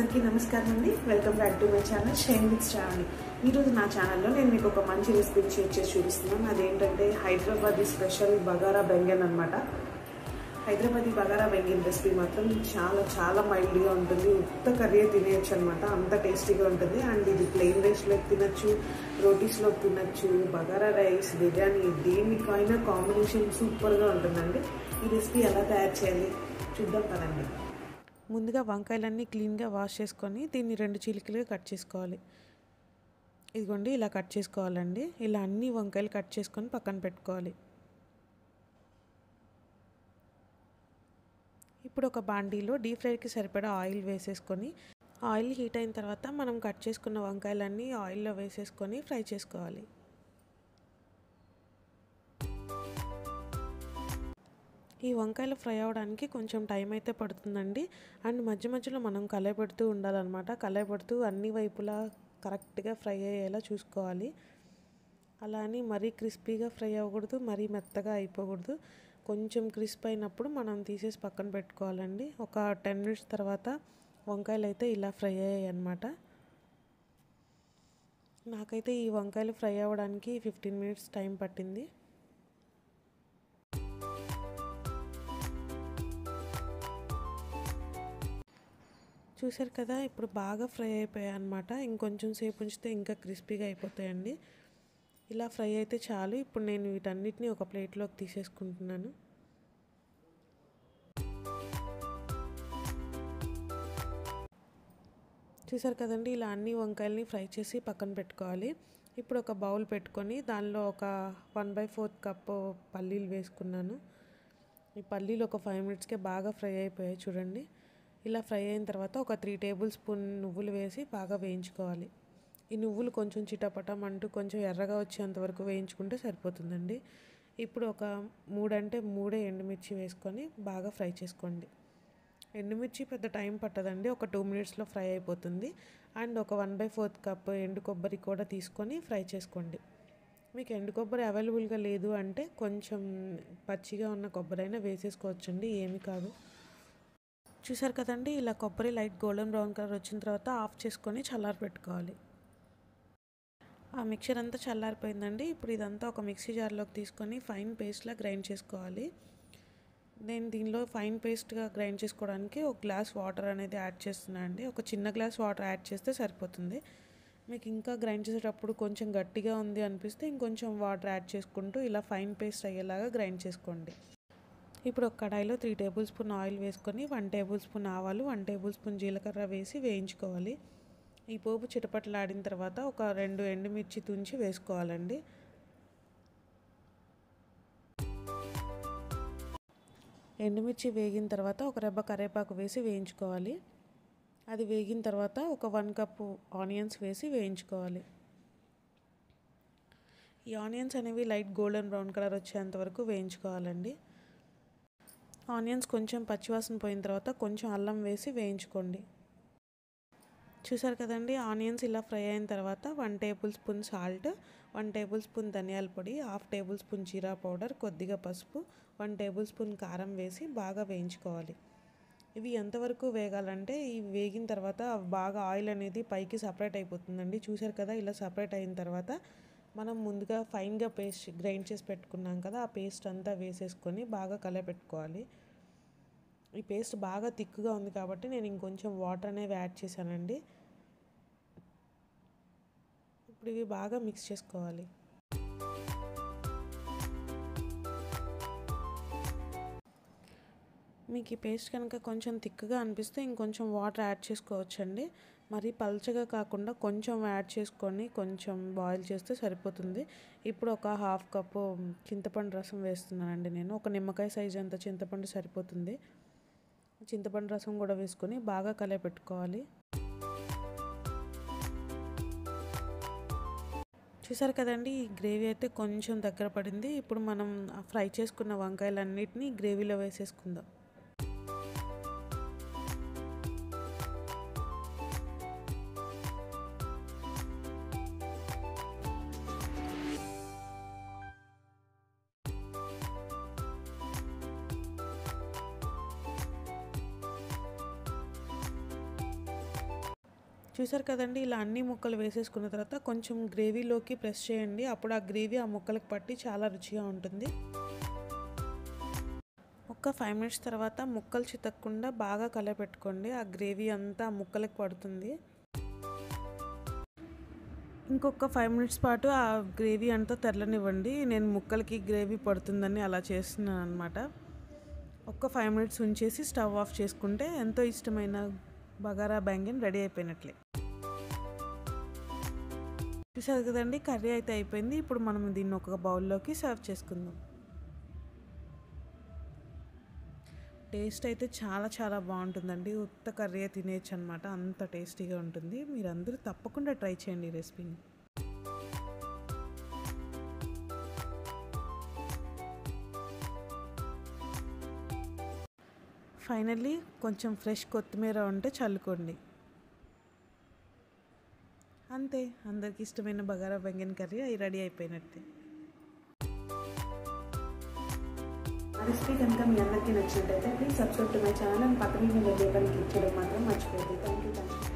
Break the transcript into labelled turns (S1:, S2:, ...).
S1: అందరికీ నమస్కారం అండి. Welcome back to my channel shine with Shravani. ఈరోజు నా ఛానల్లో నేను మీకు ఒక మంచి రెసిపీ షేర్ చేసి చూపిస్తున్నాను. అదేంటంటే హైదరాబాదీ స్పెషల్ బగారా బెంగన్ అనమాట. హైదరాబాదీ బగారా బెంగన్ రెసిపీ మాత్రం చాలా చాలా మైల్డ్గా ఉంటుంది. ఉత్త కర్రీ తినేయచ్చు అనమాట, అంత టేస్టీగా ఉంటుంది. అండ్ ఇది ప్లెయిన్ రైస్లోకి తినచ్చు, రోటీస్లోకి తినచ్చు, బగారా రైస్, బిర్యానీ దేనికైనా కాంబినేషన్ సూపర్గా ఉంటుందండి. ఈ రెసిపీ ఎలా తయారు చేయాలి చూద్దాం కదండి. ముందుగా వంకాయలన్నీ క్లీన్గా వాష్ చేసుకొని దీన్ని 2 చీలికలుగా కట్ చేసుకోవాలి. ఇదిగోండి ఇలా కట్ చేసుకోవాలండి. ఇలా అన్ని వంకాయలు కట్ చేసుకొని పక్కన పెట్టుకోవాలి. ఇప్పుడు ఒక బాండీలో డీప్ ఫ్రైకి సరిపడా ఆయిల్ వేసేసుకొని, ఆయిల్ హీట్ అయిన తర్వాత మనం కట్ చేసుకున్న వంకాయలన్నీ ఆయిల్లో వేసేసుకొని ఫ్రై చేసుకోవాలి. ఈ వంకాయలు ఫ్రై అవ్వడానికి కొంచెం టైం అయితే పడుతుందండి. అండ్ మధ్య మధ్యలో మనం కలయపెడుతూ ఉండాలన్నమాట. కలయపెడుతూ అన్ని వైపులా కరెక్ట్గా ఫ్రై అయ్యేలా చూసుకోవాలి. అలా అని మరీ క్రిస్పీగా ఫ్రై అవ్వకూడదు, మరీ మెత్తగా అయిపోకూడదు. కొంచెం క్రిస్ప్ అయినప్పుడు మనం తీసేసి పక్కన పెట్టుకోవాలండి. ఒక 10 మినిట్స్ తర్వాత వంకాయలు అయితే ఇలా ఫ్రై అయ్యాయి అన్నమాట. నాకైతే ఈ వంకాయలు ఫ్రై అవ్వడానికి 15 మినిట్స్ టైం పట్టింది. చూసారు కదా, ఇప్పుడు బాగా ఫ్రై అయిపోయాయి అన్నమాట. ఇంకొంచెం సేపు ఉంచితే ఇంకా క్రిస్పీగా అయిపోతాయండి. ఇలా ఫ్రై అయితే చాలు. ఇప్పుడు నేను వీటన్నిటిని ఒక ప్లేట్లోకి తీసేసుకుంటున్నాను. చూసారు కదండి, ఇలా అన్ని వంకాయలని ఫ్రై చేసి పక్కన పెట్టుకోవాలి. ఇప్పుడు ఒక బౌల్ పెట్టుకొని దానిలో ఒక 1/4 కప్పు పల్లీలు వేసుకున్నాను. ఈ పల్లీలు ఒక 5 మినిట్స్కే బాగా ఫ్రై అయిపోయాయి చూడండి. ఇలా ఫ్రై అయిన తర్వాత ఒక 3 టేబుల్ స్పూన్ నువ్వులు వేసి బాగా వేయించుకోవాలి. ఈ నువ్వులు కొంచెం చిటపటం అంటూ కొంచెం ఎర్రగా వచ్చేంత వరకు వేయించుకుంటే సరిపోతుందండి. ఇప్పుడు ఒక 3 ఎండుమిర్చి వేసుకొని బాగా ఫ్రై చేసుకోండి. ఎండుమిర్చి పెద్ద టైం పట్టదండి, ఒక 2 మినిట్స్లో ఫ్రై అయిపోతుంది. అండ్ ఒక 1/4 కప్పు ఎండు కొబ్బరి కూడా తీసుకొని ఫ్రై చేసుకోండి. మీకు ఎండు కొబ్బరి అవైలబుల్గా లేదు అంటే కొంచెం పచ్చిగా ఉన్న కొబ్బరి అయినా వేసేసుకోవచ్చండి, ఏమి కాదు. చూసారు కదండి, ఇలా కొబ్బరి లైట్ గోల్డెన్ బ్రౌన్ కలర్ వచ్చిన తర్వాత ఆఫ్ చేసుకొని చల్లారి పెట్టుకోవాలి. ఆ మిక్చర్ అంతా చల్లారిపోయిందండి. ఇప్పుడు ఇదంతా ఒక మిక్సీ జార్లోకి తీసుకొని ఫైన్ పేస్ట్లా గ్రైండ్ చేసుకోవాలి. నేను దీనిలో ఫైన్ పేస్ట్గా గ్రైండ్ చేసుకోవడానికి ఒక గ్లాస్ వాటర్ అనేది యాడ్ చేస్తున్నాను అండి. ఒక చిన్న గ్లాస్ వాటర్ యాడ్ చేస్తే సరిపోతుంది. మీకు ఇంకా గ్రైండ్ చేసేటప్పుడు కొంచెం గట్టిగా ఉంది అనిపిస్తే ఇంకొంచెం వాటర్ యాడ్ చేసుకుంటూ ఇలా ఫైన్ పేస్ట్ అయ్యేలాగా గ్రైండ్ చేసుకోండి. ఇప్పుడు ఒక కడాయిలో 3 టేబుల్ స్పూన్ ఆయిల్ వేసుకొని 1 టేబుల్ స్పూన్ ఆవాలు, 1 టేబుల్ స్పూన్ జీలకర్ర వేసి వేయించుకోవాలి. ఈ పోపు చిటపటలాడిన తర్వాత ఒక 2 ఎండుమిర్చి తుంచి వేసుకోవాలండి. ఎండుమిర్చి వేగిన తర్వాత ఒక రెబ్బ కరివేపాకు వేసి వేయించుకోవాలి. అది వేగిన తర్వాత ఒక 1 కప్పు ఆనియన్స్ వేసి వేయించుకోవాలి. ఈ ఆనియన్స్ అనేవి లైట్ గోల్డెన్ బ్రౌన్ కలర్ వచ్చేంత వరకు వేయించుకోవాలండి. ఆనియన్స్ కొంచెం పచ్చివాసన పోయిన తర్వాత కొంచెం అల్లం వేసి వేయించుకోండి. చూసారు కదండి, ఆనియన్స్ ఇలా ఫ్రై అయిన తర్వాత 1 table spoon salt, 1 table spoon ధనియాల పొడి, 1/2 టేబుల్ స్పూన్ జీరా పౌడర్, కొద్దిగా పసుపు, 1 టేబుల్ స్పూన్ కారం వేసి బాగా వేయించుకోవాలి. ఇవి ఎంతవరకు వేగాలంటే ఇవి వేగిన తర్వాత బాగా ఆయిల్ అనేది పైకి సపరేట్ అయిపోతుందండి. చూసారు కదా, ఇలా సపరేట్ అయిన తర్వాత మనం ముందుగా ఫైన్గా పేస్ట్ గ్రైండ్ చేసి పెట్టుకున్నాం కదా, ఆ పేస్ట్ అంతా వేసేసుకొని బాగా కలపెట్టుకోవాలి. ఈ పేస్ట్ బాగా థిక్గా ఉంది కాబట్టి నేను ఇంకొంచెం వాటర్ అనేవి యాడ్ చేశానండి. ఇప్పుడు ఇవి బాగా మిక్స్ చేసుకోవాలి. మీకు ఈ పేస్ట్ కనుక కొంచెం థిక్గా అనిపిస్తే ఇంకొంచెం వాటర్ యాడ్ చేసుకోవచ్చండి. మరి పల్చగా కాకుండా కొంచెం యాడ్ చేసుకొని కొంచెం బాయిల్ చేస్తే సరిపోతుంది. ఇప్పుడు ఒక 1/2 కప్పు చింతపండు రసం వేస్తున్నానండి. నేను ఒక నిమ్మకాయ సైజ్ అంత చింతపండు సరిపోతుంది. చింతపండు రసం కూడా వేసుకొని బాగా కలయపెట్టుకోవాలి. చూసారు కదండి, ఈ గ్రేవీ అయితే కొంచెం దగ్గర పడింది. ఇప్పుడు మనం ఫ్రై చేసుకున్న వంకాయలన్నిటినీ గ్రేవీలో వేసేసుకుందాం. చూసారు కదండి, ఇలా అన్ని ముక్కలు వేసేసుకున్న తర్వాత కొంచెం గ్రేవీలోకి ప్రెస్ చేయండి. అప్పుడు ఆ గ్రేవీ ఆ ముక్కలకు పట్టి చాలా రుచిగా ఉంటుంది. ఒక 5 మినిట్స్ తర్వాత ముక్కలు చితకకుండా బాగా కలపెట్టుకోండి. ఆ గ్రేవీ అంతా ఆ ముక్కలకు పడుతుంది. ఇంకొక 5 మినిట్స్ పాటు ఆ గ్రేవీ అంతా తెరలనివ్వండి. నేను ముక్కలకి గ్రేవీ పడుతుందని అలా చేస్తున్నాను అనమాట. ఒక్క 5 మినిట్స్ ఉంచేసి స్టవ్ ఆఫ్ చేసుకుంటే ఎంతో ఇష్టమైన బగారా బెంగన్ రెడీ అయిపోయినట్లే. చూసారు కదండి, కర్రీ అయితే అయిపోయింది. ఇప్పుడు మనం దీన్ని ఒక బౌల్లోకి సర్వ్ చేసుకుందాం. టేస్ట్ అయితే చాలా చాలా బాగుంటుందండి. ఉత్త కర్రీ తినేయచ్చు అనమాట, అంత టేస్టీగా ఉంటుంది. మీరందరూ తప్పకుండా ట్రై చేయండి ఈ రెసిపీని. ఫైనల్లీ కొంచెం ఫ్రెష్ కొత్తిమీర ఉంటే చల్లుకోండి. అంతే, అందరికి ఇష్టమైన బగారా బెంగన్ కర్రీ రెడీ అయిపోయినట్టే. ఆ రెసిపీ కనుక మీ అందరికీ నచ్చినట్టయితే please subscribe to my channel and పక్కన బెల్ ఐకాన్ క్లిక్ చేయడం మాత్రం మర్చిపోవద్దు. Thank you.